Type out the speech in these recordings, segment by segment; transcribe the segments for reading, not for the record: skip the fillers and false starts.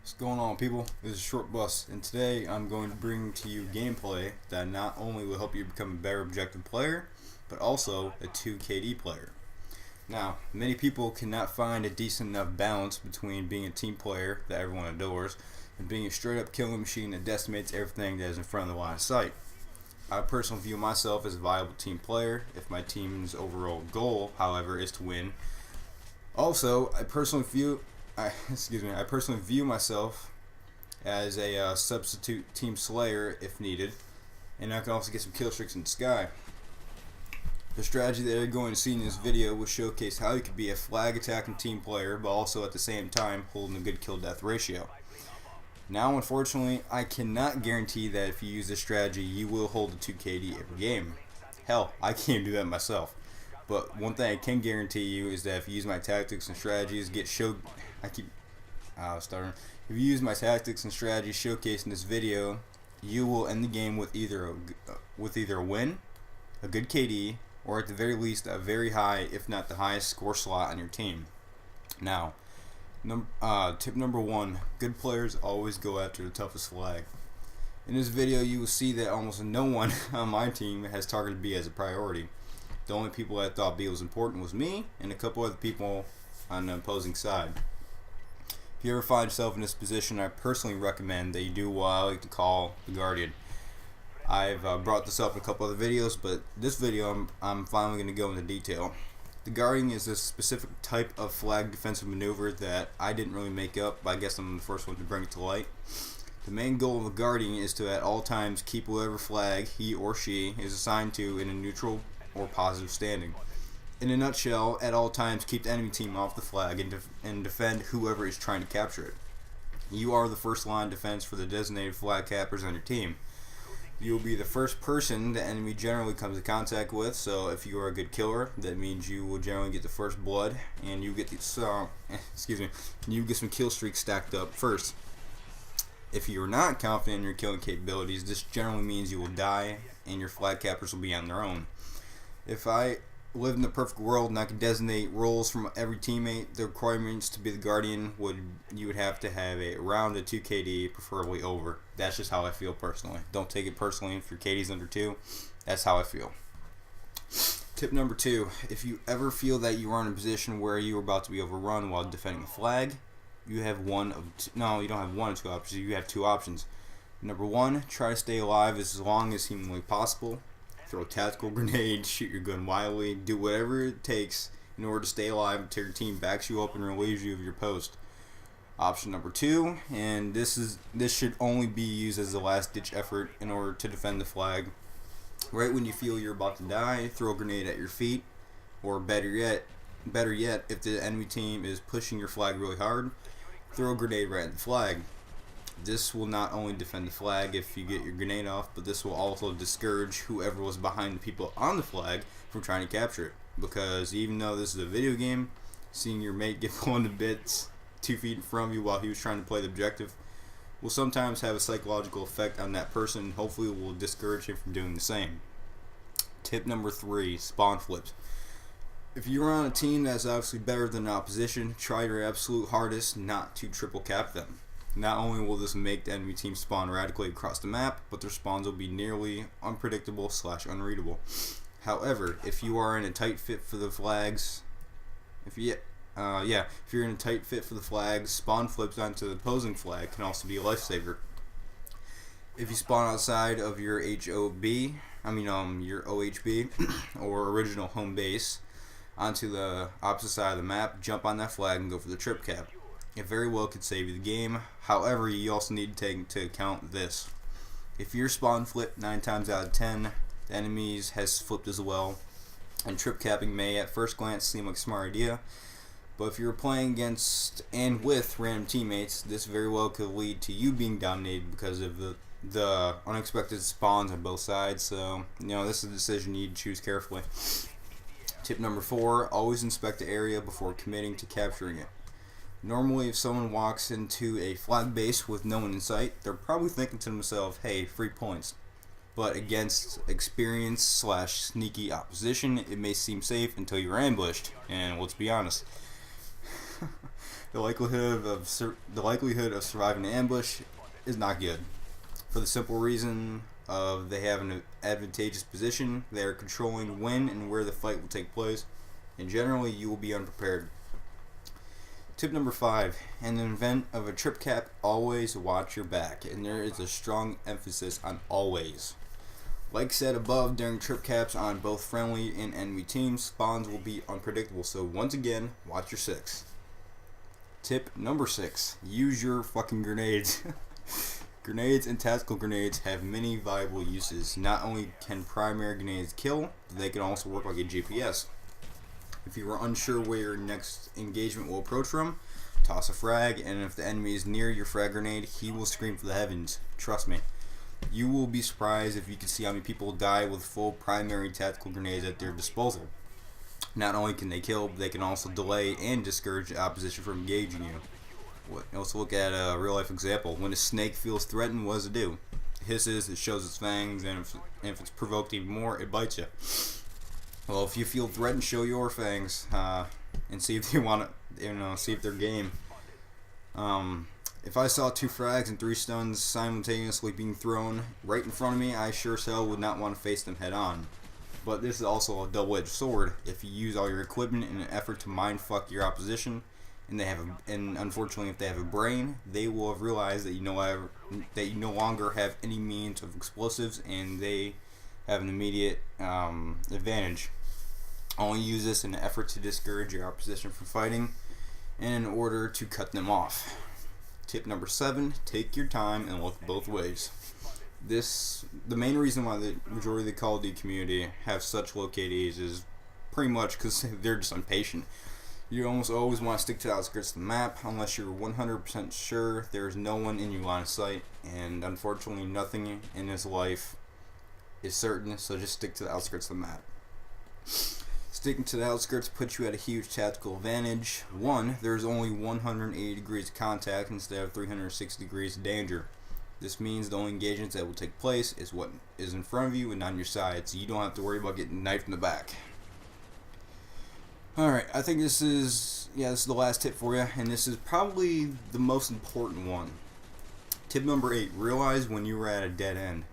What's going on, people? This is ShortBus, and today I'm going to bring to you gameplay that not only will help you become a better objective player, but also a 2KD player. Now, many people cannot find a decent enough balance between being a team player that everyone adores and being a straight up killing machine that decimates everything that is in front of the line of sight. I personally view myself as a viable team player if my team's overall goal, however, is to win. Also, I personally view myself as a substitute team slayer if needed, and I can also get some kill streaks in the sky. The strategy that you're going to see in this video will showcase how you can be a flag attacking team player, but also at the same time holding a good kill death ratio. Now, unfortunately, I cannot guarantee that if you use this strategy, you will hold a 2KD every game. Hell, I can't do that myself. But one thing I can guarantee you is that if you use my tactics and strategies, If you use my tactics and strategies showcased in this video, you will end the game with either a win, a good KD, or at the very least a very high, if not the highest score slot on your team. Now, tip number one: good players always go after the toughest flag. In this video, you will see that almost no one on my team has targeted B as a priority. The only people that thought B was important was me and a couple other people on the opposing side. If you ever find yourself in this position, I personally recommend that you do what I like to call the Guardian. I've brought this up in a couple other videos, but this video I'm finally going to go into detail. The Guardian is a specific type of flag defensive maneuver that I didn't really make up, but I guess I'm the first one to bring it to light. The main goal of the Guardian is to at all times keep whatever flag he or she is assigned to in a neutral or positive standing. In a nutshell, at all times keep the enemy team off the flag and defend whoever is trying to capture it. You are the first line of defense for the designated flag cappers on your team. You will be the first person the enemy generally comes in contact with, so if you are a good killer, that means you will generally get the first blood and you get you get some kill streaks stacked up first. If you are not confident in your killing capabilities, this generally means you will die and your flag cappers will be on their own. If I lived in the perfect world and I could designate roles from every teammate, the requirements to be the Guardian you would have to have a around a 2KD, preferably over. That's just how I feel personally. Don't take it personally if your KD's under 2. That's how I feel. Tip number 2: if you ever feel that you are in a position where you are about to be overrun while defending a flag, you have you don't have one of two options. You have two options. Number 1, try to stay alive as long as humanly possible. Throw a tactical grenade, shoot your gun wildly, do whatever it takes in order to stay alive until your team backs you up and relieves you of your post. Option number 2, and this should only be used as a last ditch effort in order to defend the flag. Right when you feel you're about to die, throw a grenade at your feet, or better yet, if the enemy team is pushing your flag really hard, throw a grenade right at the flag. This will not only defend the flag if you get your grenade off, but this will also discourage whoever was behind the people on the flag from trying to capture it. Because even though this is a video game, seeing your mate get blown to bits 2 feet from you while he was trying to play the objective will sometimes have a psychological effect on that person, and hopefully will discourage him from doing the same. Tip number 3: spawn flips. If you're on a team that's obviously better than the opposition, try your absolute hardest not to triple cap them. Not only will this make the enemy team spawn radically across the map, but their spawns will be nearly unpredictable / unreadable. However, if you are in a tight fit for the flags, if you're in a tight fit for the flags, spawn flips onto the opposing flag can also be a lifesaver. If you spawn outside of your OHB or original home base onto the opposite side of the map, jump on that flag and go for the trip cap. It very well could save you the game. However, you also need to take into account this: if your spawn flip 9 times out of 10, the enemy's has flipped as well, and trip capping may at first glance seem like a smart idea, but if you're playing against and with random teammates, this very well could lead to you being dominated because of the unexpected spawns on both sides. So, this is a decision you need to choose carefully. Tip number 4: always inspect the area before committing to capturing it. Normally, if someone walks into a flag base with no one in sight, they're probably thinking to themselves, hey, 3 points. But against experienced / sneaky opposition, it may seem safe until you're ambushed. And let's be honest, the likelihood of surviving an ambush is not good, for the simple reason of they have an advantageous position. They are controlling when and where the fight will take place, and generally you will be unprepared. Tip number 5: in the event of a trip cap, always watch your back, and there is a strong emphasis on always. Like said above, during trip caps on both friendly and enemy teams, spawns will be unpredictable, so once again, watch your 6. Tip number 6: use your fucking grenades. Grenades and tactical grenades have many valuable uses. Not only can primary grenades kill, but they can also work like a GPS. If you are unsure where your next engagement will approach from, toss a frag, and if the enemy is near your frag grenade, he will scream for the heavens. Trust me. You will be surprised if you can see how many people die with full primary tactical grenades at their disposal. Not only can they kill, but they can also delay and discourage the opposition from engaging you. Let's look at a real life example. When a snake feels threatened, what does it do? It hisses, it shows its fangs, and if it's provoked even more, it bites you. Well, if you feel threatened, show your fangs and see if they want to, see if they're game. If I saw 2 frags and 3 stuns simultaneously being thrown right in front of me, I sure as hell would not want to face them head on. But this is also a double-edged sword. If you use all your equipment in an effort to mindfuck your opposition, and unfortunately if they have a brain, they will have realized that you no longer have any means of explosives, and they have an immediate advantage. Only use this in an effort to discourage your opposition from fighting and in order to cut them off. Tip number 7: take your time and look both ways. The main reason why the majority of the Call of Duty community have such low KDs is pretty much because they're just impatient. You almost always want to stick to the outskirts of the map unless you're 100% sure there's no one in your line of sight, and unfortunately nothing in this life is certain, so just stick to the outskirts of the map. Sticking to the outskirts puts you at a huge tactical advantage. 1, there's only 180 degrees of contact instead of 360 degrees of danger. This means the only engagements that will take place is what is in front of you and on your side, so you don't have to worry about getting knifed in the back. Alright, I think this is the last tip for you, and this is probably the most important one. Tip number 8: realize when you are at a dead end.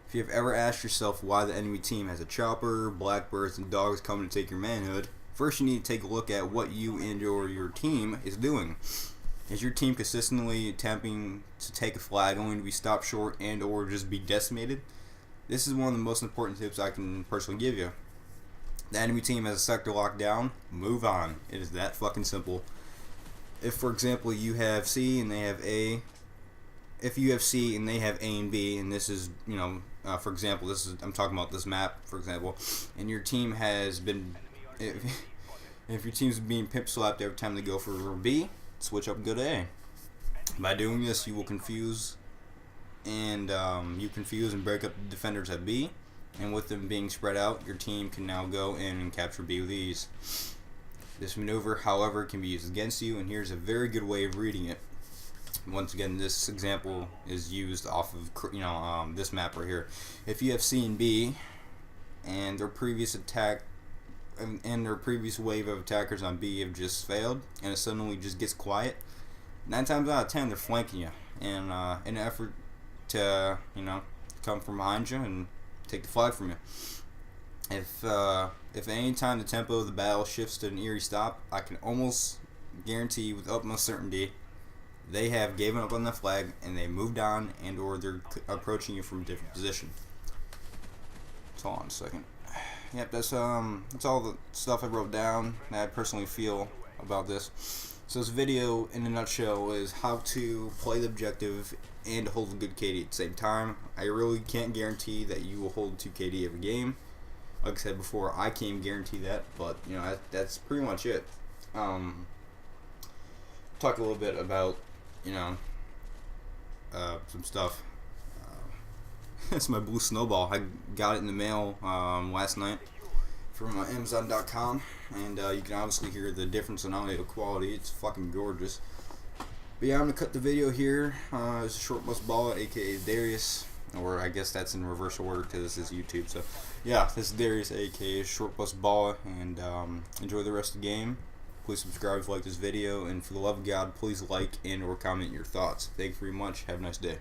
If you have ever asked yourself why the enemy team has a chopper, blackbirds, and dogs coming to take your manhood, first you need to take a look at what you and or your team is doing. Is your team consistently attempting to take a flag only to be stopped short and or just be decimated? This is one of the most important tips I can personally give you. The enemy team has a sector locked down, move on. It is that fucking simple. If, for example, you have C and they have A, if you have C and they have A and B, and this is, for example, I'm talking about this map, for example, and your team has been, if your team's being pimp slapped every time they go for B, switch up and go to A. By doing this, you will confuse and break up the defenders at B, and with them being spread out, your team can now go in and capture B with ease. This maneuver, however, can be used against you, and here's a very good way of reading it. Once again, this example is used off of this map right here. If you have C and B, and their previous attack and their previous wave of attackers on B have just failed, and it suddenly just gets quiet, 9 times out of 10 they're flanking you, and in an effort to come from behind you and take the flag from you. If at any time the tempo of the battle shifts to an eerie stop, I can almost guarantee with utmost certainty they have given up on the flag and they moved on, and or they're approaching you from a different position. So hold on a second. Yep, that's all the stuff I wrote down that I personally feel about this. So this video, in a nutshell, is how to play the objective and hold a good KD at the same time. I really can't guarantee that you will hold 2 KD every game. Like I said before, I can't guarantee that, but that's pretty much it. Talk a little bit about some stuff. It's my blue snowball. I got it in the mail last night from Amazon.com, and you can obviously hear the difference in audio quality. It's fucking gorgeous. But yeah, I'm gonna cut the video here. It's ShortBusBalla, aka Darius, or I guess that's in reverse order because this is YouTube. So yeah, this is Darius, aka ShortBusBalla, and enjoy the rest of the game. Please subscribe if you like this video, and for the love of God, please like and or comment your thoughts. Thank you very much. Have a nice day.